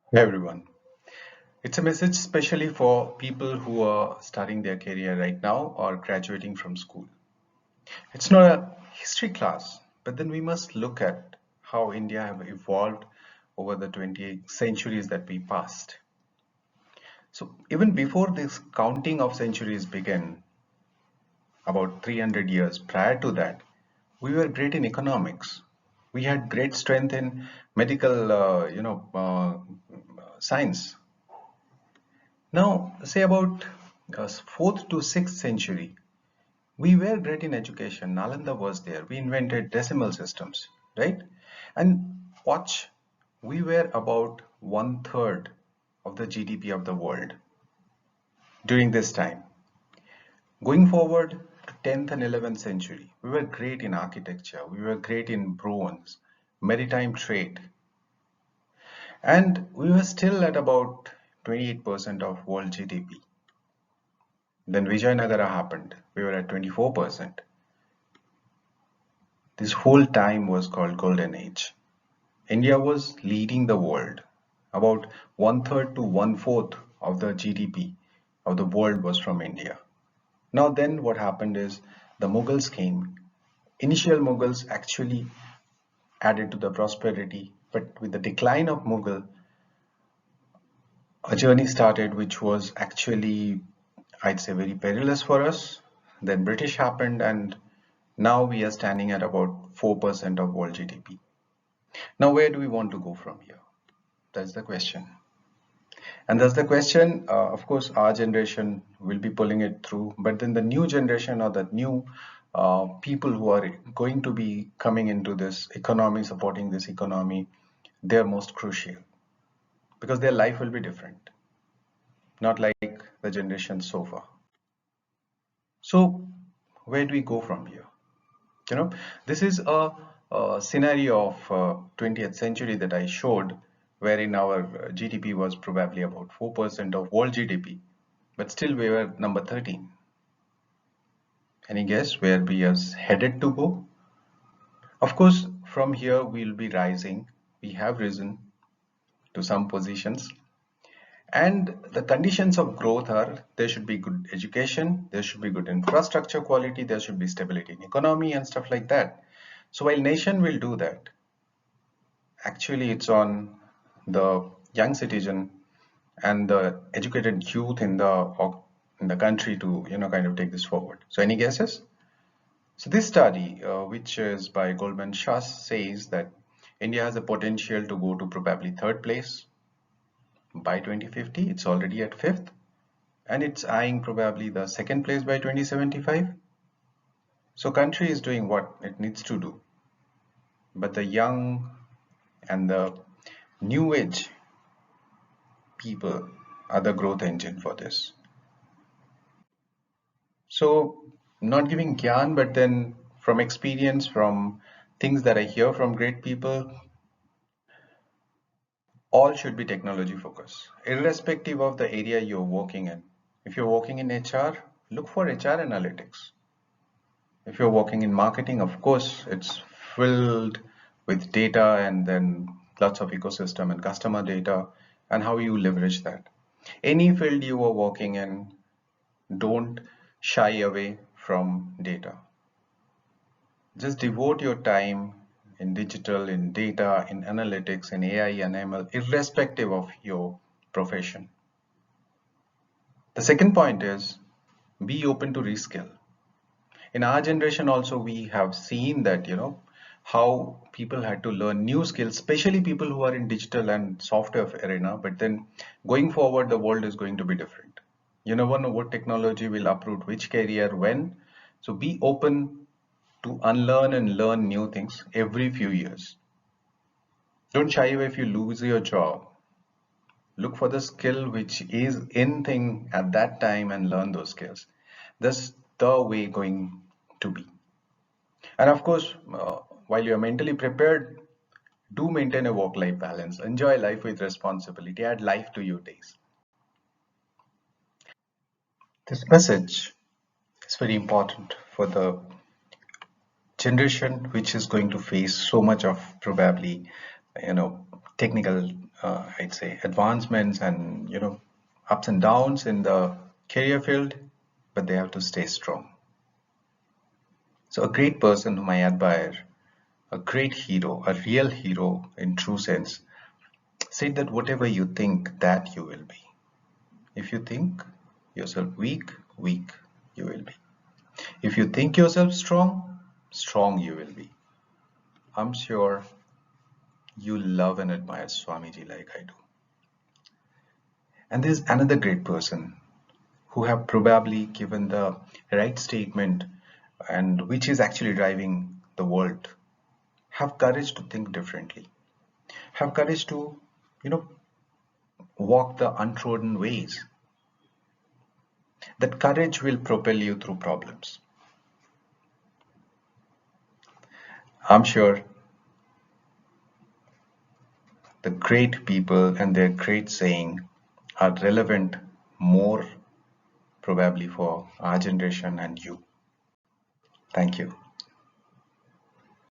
Hey everyone. It's a message especially for people who are starting their career right now or graduating from school. It's not a history class, but then we must look at how India have evolved over the 20 centuries that we passed. So even before this counting of centuries began, about 300 years prior to that, we were great in economics. We had great strength in medical, science. Now, say about 4th to 6th century, we were great in education. Nalanda was there. We invented decimal systems, right? And watch, we were about one third of the GDP of the world during this time. Going forward to 10th and 11th century, we were great in architecture. We were great in bronze, maritime trade, and we were still at about 28% of world GDP. Then Vijayanagara happened. We were at 24%. This whole time was called Golden Age. India was leading the world. About one third to one fourth of the GDP of the world was from India. Now then what happened is the Mughals came. Initial Mughals actually added to the prosperity, but with the decline of Mughal, a journey started which was actually, I'd say, very perilous for us. Then British happened, and now we are standing at about 4% of world GDP. Now, where do we want to go from here? That's the question. And that's the question. Of course, our generation will be pulling it through, but then the new generation or the new people who are going to be coming into this economy, supporting this economy, they're most crucial because their life will be different, not like the generation so far. So, where do we go from here? You know, this is a scenario of 20th century that I showed, wherein our GDP was probably about 4% of world GDP, but still we were number 13. Any guess where we are headed to go? Of course, from here we'll be rising. We have risen to some positions. And the conditions of growth are there should be good education, there should be good infrastructure quality, there should be stability in economy and stuff like that. So while nation will do that, actually it's on the young citizen and the educated youth in the country to kind of take this forward. So any guesses? So this study, which is by Goldman Sachs, says that India has a potential to go to probably third place by 2050. It's already at fifth, and it's eyeing probably the second place by 2075. So country is doing what it needs to do, but the young and the new age people are the growth engine for this. So not giving gyan, but then from experience, from things that I hear from great people, all should be technology focused, irrespective of the area you're working in. If you're working in HR, look for HR analytics. If you're working in marketing, of course, it's filled with data and then lots of ecosystem and customer data and how you leverage that. Any field you are working in, don't shy away from data. Just devote your time in digital, in data, in analytics, in AI and ML, irrespective of your profession. The second point is be open to reskill. In our generation also, we have seen that, how people had to learn new skills, especially people who are in digital and software arena. But then going forward, the world is going to be different. You never know what technology will uproot which career when. So be open to unlearn and learn new things every few years. Don't shy away if you lose your job. Look for the skill which is in thing at that time and learn those skills. That's the way going to be. And of course, while you're mentally prepared, do maintain a work-life balance. Enjoy life with responsibility. Add life to your days. This message is very important for the generation which is going to face so much of probably, technical I'd say advancements and ups and downs in the career field, but they have to stay strong. So a great person whom I admire, a great hero, a real hero in true sense, said that whatever you think, that you will be. If you think yourself weak, weak you will be. If you think yourself strong, strong you will be. I'm sure you love and admire Swamiji like I do. And there's another great person who have probably given the right statement and which is actually driving the world. Have courage to think differently. Have courage to, you know, walk the untrodden ways. That courage will propel you through problems. I'm sure the great people and their great saying are relevant more probably for our generation and you. Thank you.